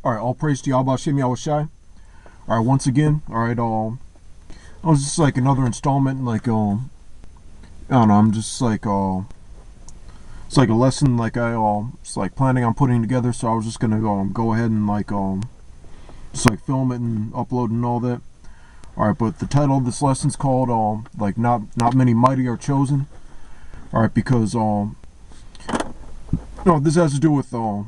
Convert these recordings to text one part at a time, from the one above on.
Alright, all praise to Yahweh Shem Yahushai. Alright, once again, alright, I was just like another installment, like, I don't know, I'm just like, it's like a lesson, like, it's like planning on putting together, so I was just gonna, go ahead and, like, just like film it and upload and all that. Alright, but the title of this lesson's called, like, not many mighty are chosen. Alright, because, this has to do with, like,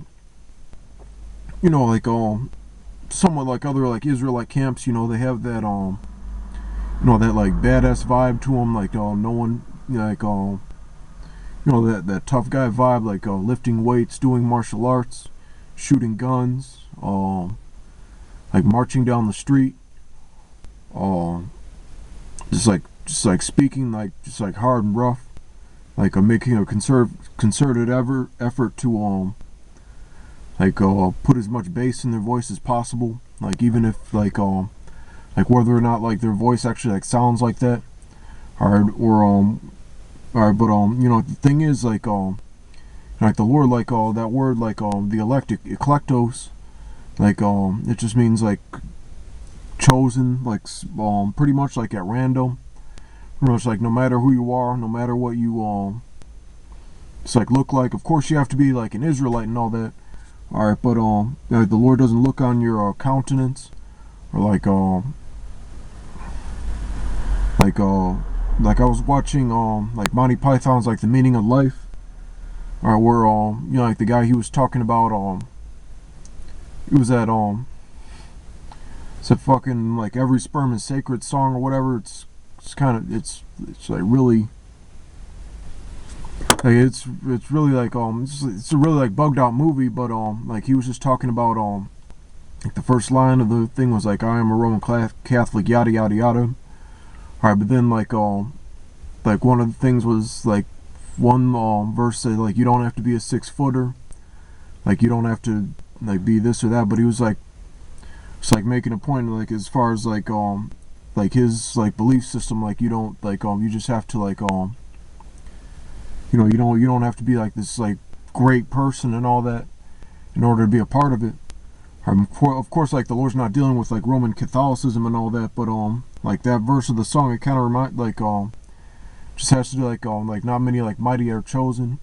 somewhat like other, like, Israelite camps, they have that, that, like, badass vibe to them, like, no one, like, that tough guy vibe, like, lifting weights, doing martial arts, shooting guns, like, marching down the street, just like speaking, like, just like hard and rough, like, making a concerted effort to, like, put as much bass in their voice as possible, like, even if, like whether or not, like, their voice actually, like, sounds like that, or but, the thing is, like the word, like, that word, like, the eklektos, like, it just means, like, chosen, like, pretty much, like, at random, pretty much, like, no matter who you are, no matter what you, just, like, look like. Of course, you have to be, like, an Israelite and all that. Alright, but, like, the Lord doesn't look on your, countenance, or, like, like, I was watching, like, Monty Python's, like, The Meaning of Life, alright, where, like, the guy he was talking about, he was at, it's a fucking, like, Every Sperm is Sacred song or whatever. It's kind of, it's like, really, like, it's really, like, it's a really, like, bugged out movie, but, like, he was just talking about, like, the first line of the thing was, like, I am a Roman Catholic, yada, yada, yada. Alright, but then, like, one of the things was, like, one, verse said, like, you don't have to be a 6-footer, like, you don't have to, like, be this or that, but he was, like, just, like, making a point, like, as far as, like, his, like, belief system, like, you don't, like, you just have to, like, you don't have to be, like, this, like, great person and all that in order to be a part of it. Of course, like, the Lord's not dealing with, like, Roman Catholicism and all that, but, like, that verse of the song, it kind of like, just has to do, like, not many, like, mighty are chosen,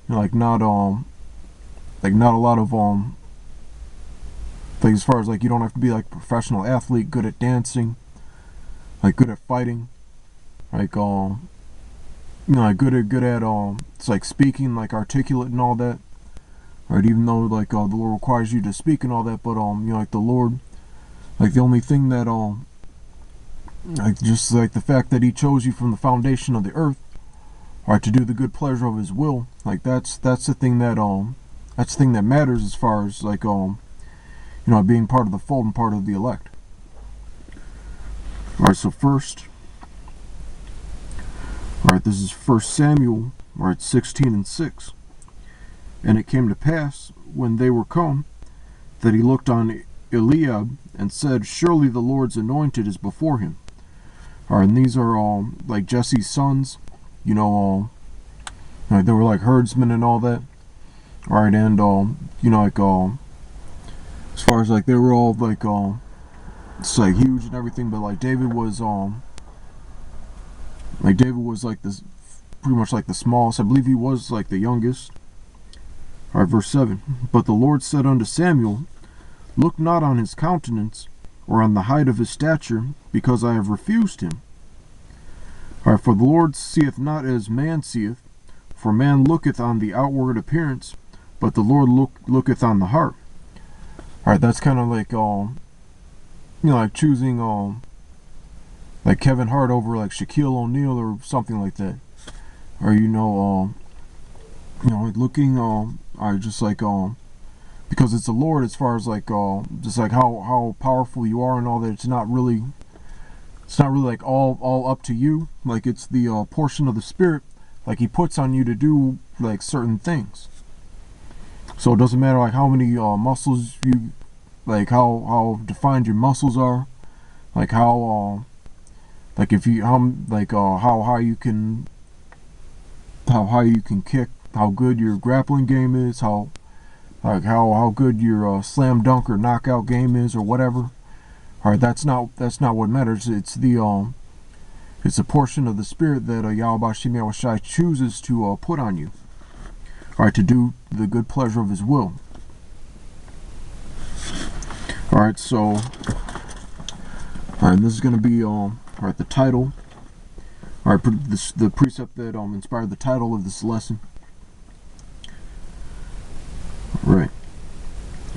like, not a lot of, like, as far as, like, you don't have to be, like, a professional athlete, good at dancing, like, good at fighting, like, like, good at, it's, like, speaking, like, articulate and all that. Right, even though, like, the Lord requires you to speak and all that, but, like, the Lord, like, the only thing that, like, just, like, the fact that He chose you from the foundation of the earth, right, to do the good pleasure of His will, like, that's the thing that, that's the thing that matters as far as, like, being part of the fold and part of the elect. Alright, so first, alright, this is 1 Samuel, alright, 16:6. And it came to pass, when they were come, that he looked on Eliab, and said, surely the Lord's anointed is before him. Alright, and these are, like, Jesse's sons, like, they were, like, herdsmen and all that. Alright, and, like, as far as, like, they were all, like, it's, like, huge and everything, but, like, David was, like, this, pretty much, like, the smallest. I believe he was, like, the youngest. Alright, verse 7. But the Lord said unto Samuel, look not on his countenance, or on the height of his stature, because I have refused him. Alright, for the Lord seeth not as man seeth, for man looketh on the outward appearance, but the Lord looketh on the heart. Alright, that's kind of like, like choosing, like, Kevin Hart over, like, Shaquille O'Neal or something like that. Or, like, looking, just, like, because it's the Lord, as far as, like, just, like, how powerful you are and all that. It's not really, like, all up to you. Like, it's the, portion of the Spirit, like, He puts on you to do, like, certain things. So it doesn't matter, like, how many, muscles you, like, how defined your muscles are, like, how, like, if you, like, how high you can kick, how good your grappling game is, how like how good your slam dunk or knockout game is or whatever. All right, that's not what matters. It's a portion of the spirit that Yahweh Shem Yahushai chooses to put on you. All right, to do the good pleasure of His will. All right, so all right, this is going to be all right, the title. All right, the precept that inspired the title of this lesson. All right,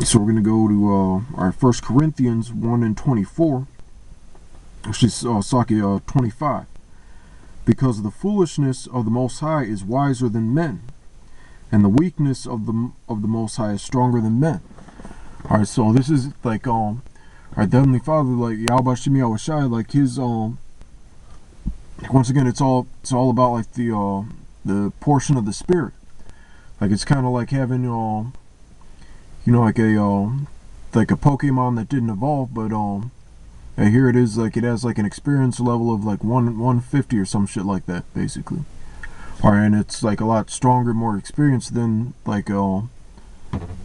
so we're going to go to 1 Corinthians 1:24. Actually, Saki 25. Because the foolishness of the Most High is wiser than men, and the weakness of the Most High is stronger than men. All right, so this is like all right, the Heavenly Father, like Yahweh Shem Yahushai, like His once again, it's all about like the portion of the Spirit. Like it's kind of like having like a Pokemon that didn't evolve, but here it is, like it has like an experience level of like 150 or some shit like that, basically. All right, and it's like a lot stronger, more experienced than like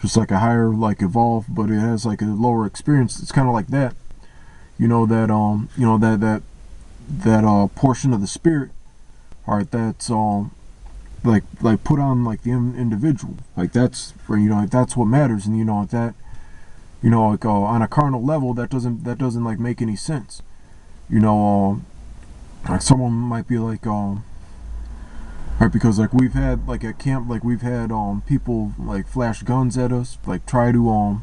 just like a higher like evolved, but it has like a lower experience. It's kind of like that, that portion of the Spirit. All right, that's like put on like the individual. Like that's where like that's what matters, and that. Like on a carnal level, that doesn't like make any sense. Like someone might be like, right, because like we've had like at camp, like we've had people like flash guns at us, like try to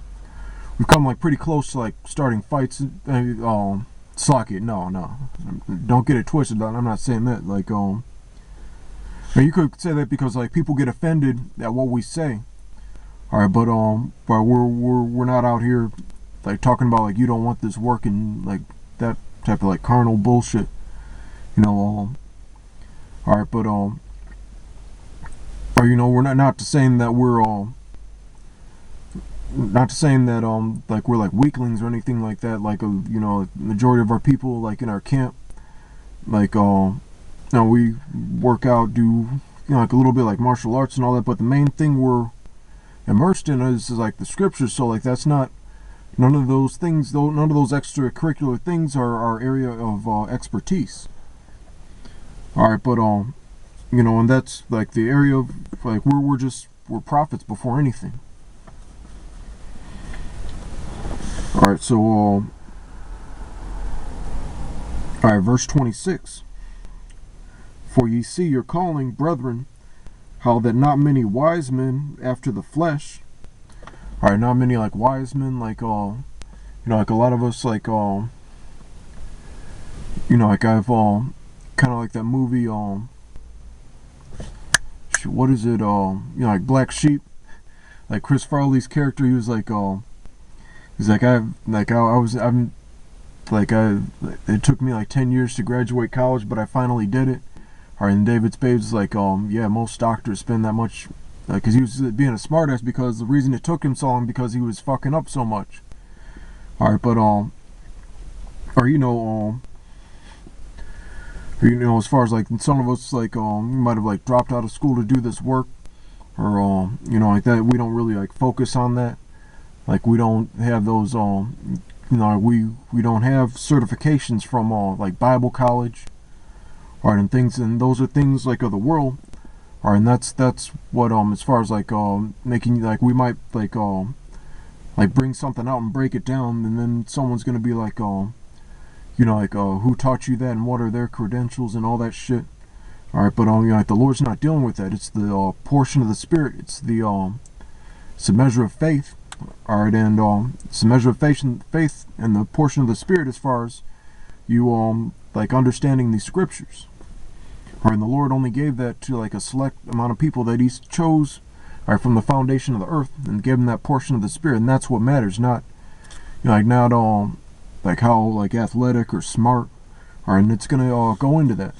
we've come like pretty close to like starting fights. Sock it, no, don't get it twisted. I'm not saying that. Like you could say that because like people get offended at what we say. All right, but we're not out here like talking about like you don't want this working, like that type of like carnal bullshit, all right, but or we're not to saying that we're not to saying that like we're like weaklings or anything like that. Like majority of our people like in our camp, like we work out, do like a little bit like martial arts and all that, but the main thing we're immersed in is like the scriptures. So like that's not none of those things, though. None of those extracurricular things are our area of expertise. All right, but and that's like the area of like we're prophets before anything. All right, so all right, verse 26. For ye see your calling, brethren, how that not many wise men after the flesh. All right, not many like wise men, like like a lot of us, like like I've kind of like that movie what is it like Black Sheep, like Chris Farley's character. He was like he's like I'm like it took me like 10 years to graduate college, but I finally did it. All right, and David Spade's like, yeah, most doctors spend that much, because he was being a smartass, because the reason it took him so long because he was fucking up so much. All right, but or as far as like some of us, like we might have like dropped out of school to do this work, or like that. We don't really like focus on that. Like we don't have those we don't have certifications from like Bible college. All right, and those are things like of the world. All right, and that's what as far as like making, like we might like bring something out and break it down, and then someone's gonna be like who taught you that and what are their credentials and all that shit. All right, but like the Lord's not dealing with that. It's the portion of the Spirit. It's a measure of faith. All right, and it's a measure of faith and the portion of the Spirit as far as you like understanding these scriptures. All right, and the Lord only gave that to like a select amount of people that He chose, all right, from the foundation of the earth, and gave them that portion of the Spirit, and that's what matters. Not like not like how like athletic or smart. All right, and it's gonna go into that.